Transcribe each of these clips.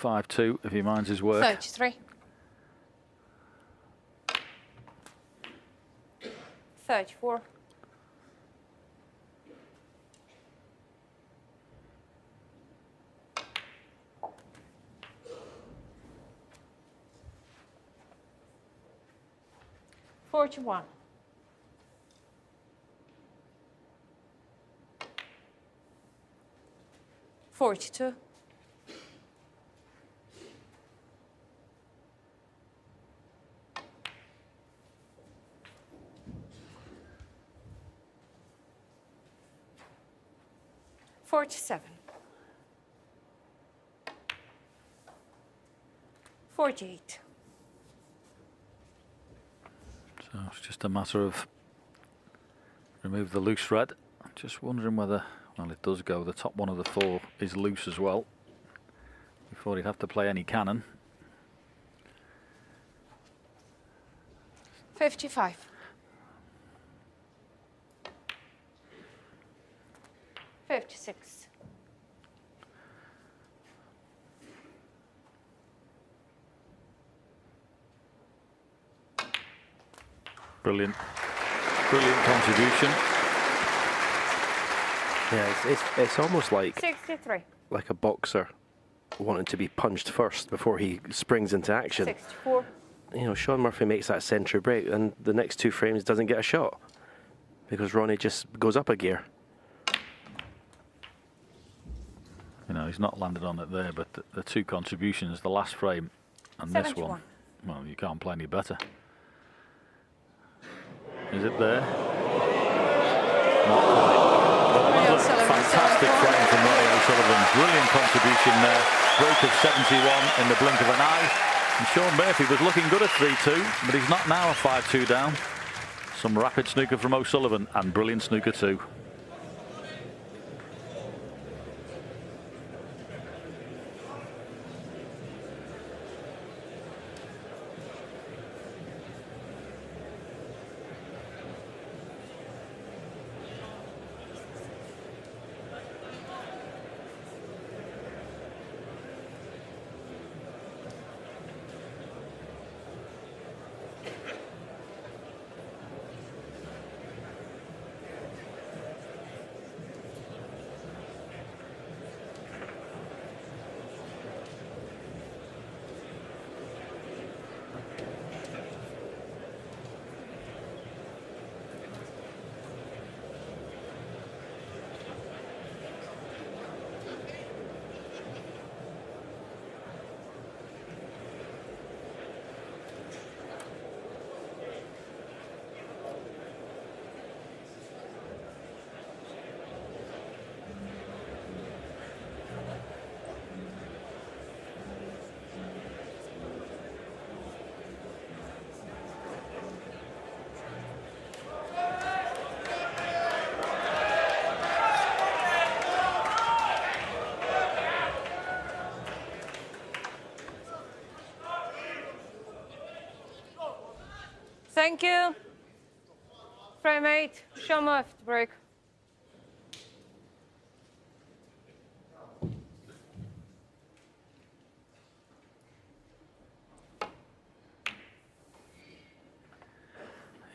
5-2 if he minds his work. 33. 34. 41. 42. 47. 48. So it's just a matter of remove the loose thread. Just wondering whether, well, it does go. The top one of the 4 is loose as well. Before he'd have to play any cannon. 55. 56. Brilliant. Brilliant contribution. Yeah, it's almost like 63. Like a boxer wanting to be punched first before he springs into action. 64. You know, Sean Murphy makes that century break, and the next 2 frames doesn't get a shot because Ronnie just goes up a gear. You know, he's not landed on it there, but the 2 contributions, the last frame and 71. This one, well, you can't play any better. Is it there? Not quite. Fantastic frame from Ronnie O'Sullivan. Brilliant contribution there. Break of 71 in the blink of an eye. And Sean Murphy was looking good at 3-2, but he's not now a 5-2 down. Some rapid snooker from O'Sullivan and brilliant snooker too. Thank you. Frame 8, Sean Murphy to break.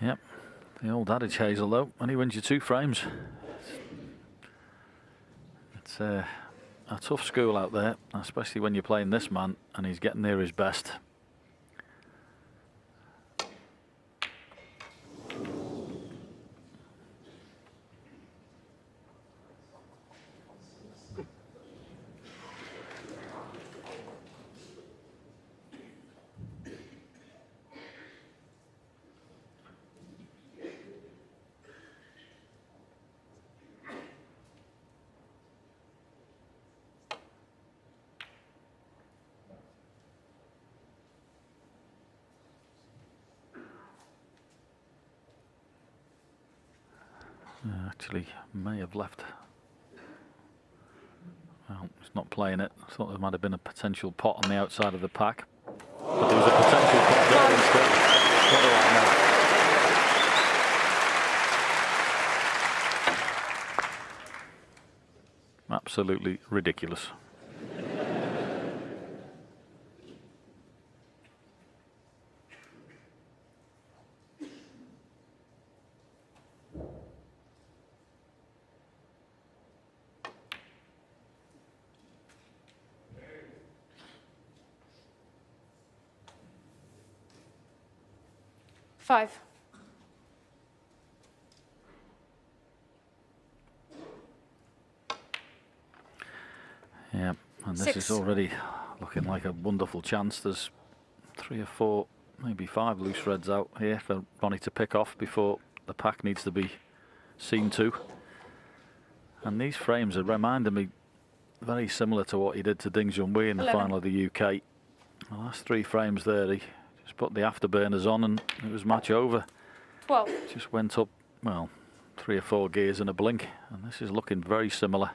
Yep, the old adage, Hazel, though, when he wins you 2 frames. It's a tough school out there, especially when you're playing this man and he's getting near his best. Actually, may have left. Well, he's not playing it. I thought there might have been a potential pot on the outside of the pack. But there was a potential pot there instead. What do I know? Absolutely ridiculous. 5. Yeah, and this 6. is already looking like a wonderful chance. There's 3 or 4, maybe 5 loose reds out here for Ronnie to pick off before the pack needs to be seen to. And these frames are reminding me very similar to what he did to Ding Junhui in the 11. final of the UK. The last 3 frames there, he just put the afterburners on and it was match over. 12. Just went up, well, 3 or 4 gears in a blink. And this is looking very similar,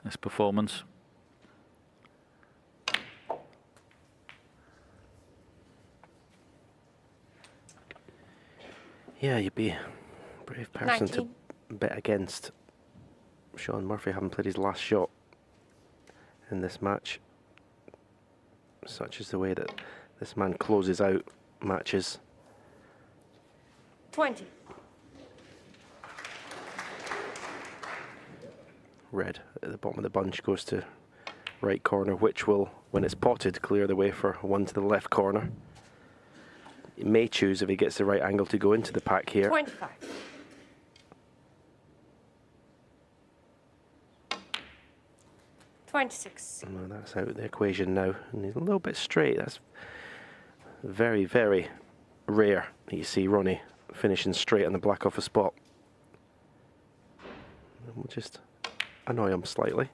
this performance. Yeah, you'd be a brave person 19. to bet against Sean Murphy having played his last shot in this match. Such is the way that this man closes out matches. 20. Red at the bottom of the bunch goes to right corner, which will, when it's potted, clear the way for one to the left corner. He may choose, if he gets the right angle, to go into the pack here. 25. Well, that's out of the equation now, and he's a little bit straight. That's very, very rare that you see Ronnie finishing straight on the black off a spot. And we'll just annoy him slightly.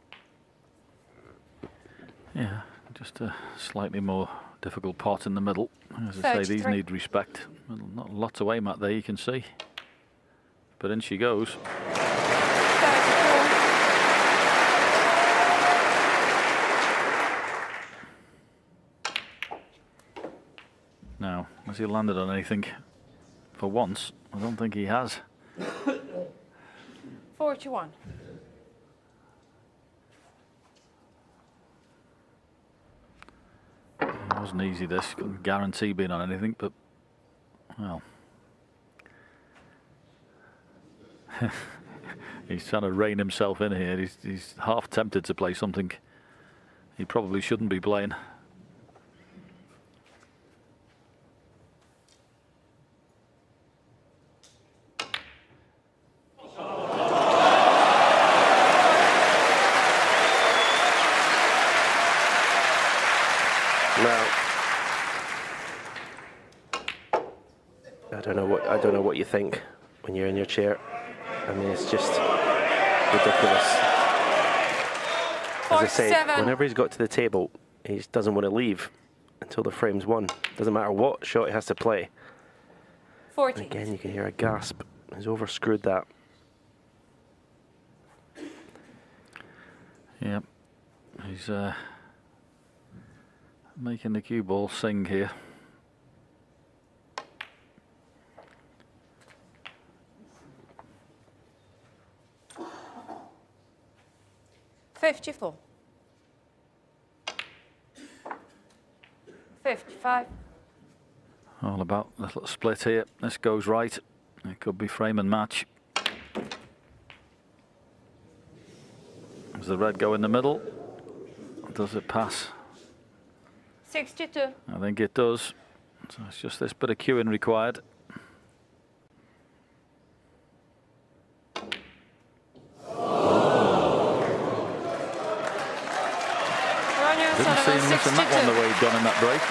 Yeah, just a slightly more difficult pot in the middle. As I say, these need respect. Well, not lots of aim at there, you can see. But in she goes. 32. Now, has he landed on anything? For once, I don't think he has. 41. It wasn't easy, this. Couldn't guarantee being on anything, but, well. He's trying to rein himself in here. He's half tempted to play something he probably shouldn't be playing. I don't know what you think when you're in your chair. I mean, it's just ridiculous. As I say, whenever he's got to the table, he just doesn't want to leave until the frame's won. Doesn't matter what shot he has to play. 40. Again, you can hear a gasp. He's overscrewed that. Yep, he's making the cue ball sing here. $54. 55. All about the little split here. This goes right. It could be frame and match. Does the red go in the middle? Or does it pass? 62. I think it does. So it's just this bit of cueing required. Didn't see him missing that one the way he'd gone in that break.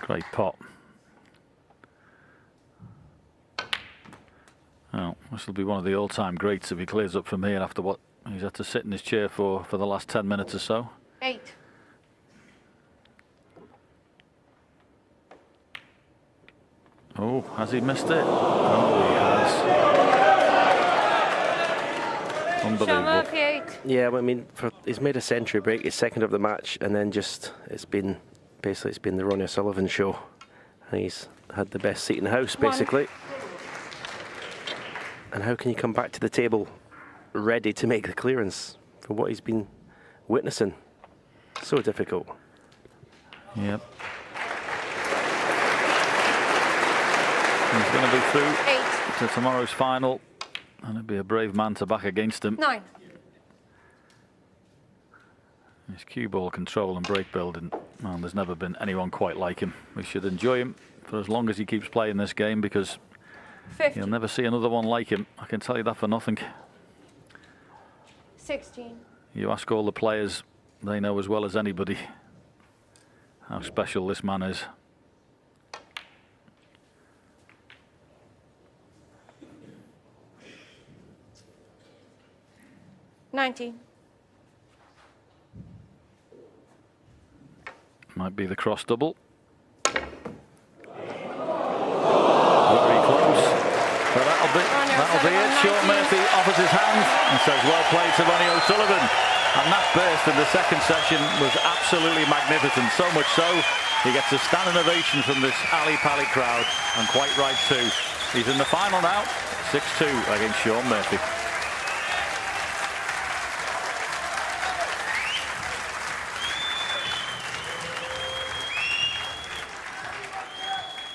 Great pot. Oh, this will be one of the all-time greats if he clears up from here after what he's had to sit in his chair for the last 10 minutes or so. 8. Oh, has he missed it? Oh, he has. Unbelievable. 8. Yeah, well, I mean, he's made a century break, his second of the match, and then just it's been the Ronnie O'Sullivan show. And he's had the best seat in the house, basically. And how can you come back to the table ready to make the clearance for what he's been witnessing. So difficult. Yep. He's going to be through 8. to tomorrow's final, and it'd be a brave man to back against him. 9. His cue ball control and break building, well, there's never been anyone quite like him. We should enjoy him for as long as he keeps playing this game, because 50. you'll never see another one like him. I can tell you that for nothing. 16. You ask all the players, they know as well as anybody how special this man is. $19. Might be the cross double. Very close. But that'll be it. Sean Murphy offers his hand and says, well played to Ronnie O'Sullivan. And that burst in the second session was absolutely magnificent. So much so, he gets a standing ovation from this Ali Pali crowd, and quite right too. He's in the final now, 6-2 against Sean Murphy.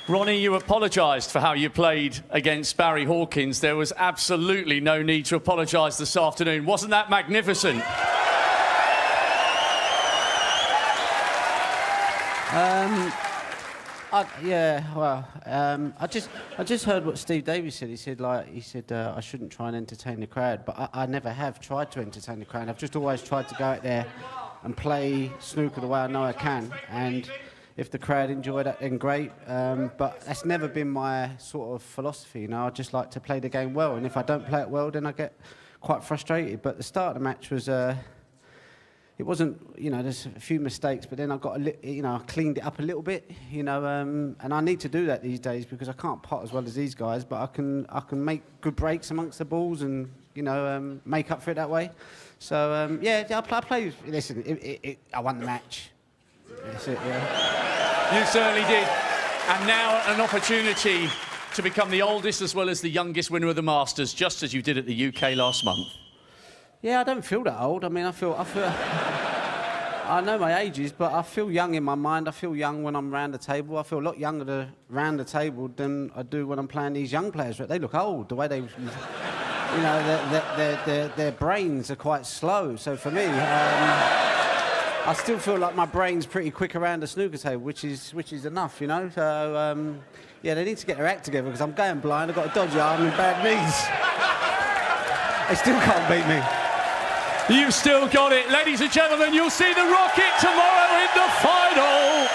Ronnie, you apologised for how you played against Barry Hawkins. There was absolutely no need to apologise this afternoon. Wasn't that magnificent? I just heard what Steve Davies said. He said I shouldn't try and entertain the crowd, but I never have tried to entertain the crowd. I've just always tried to go out there and play snooker the way I know I can. And if the crowd enjoy that, then great. But that's never been my sort of philosophy. You know, I just like to play the game well, and if I don't play it well, then I get quite frustrated. But the start of the match was. It wasn't, you know, there's a few mistakes, but then I got I cleaned it up a little bit, you know, and I need to do that these days because I can't pot as well as these guys, but I can make good breaks amongst the balls and, you know, make up for it that way. So yeah, I play. Listen, I won the match. That's it, yeah. You certainly did. And now an opportunity to become the oldest as well as the youngest winner of the Masters, just as you did at the UK last month. Yeah, I don't feel that old. I mean, I feel. I know my ages, but I feel young in my mind. I feel young when I'm round the table. I feel a lot younger round the table than I do when I'm playing these young players. They look old. The way they, you know, their brains are quite slow. So for me, I still feel like my brain's pretty quick around the snooker table, which is enough, you know. So yeah, they need to get their act together because I'm going blind. I've got a dodgy arm and bad knees. They still can't beat me. You've still got it. Ladies and gentlemen, you'll see the Rocket tomorrow in the final.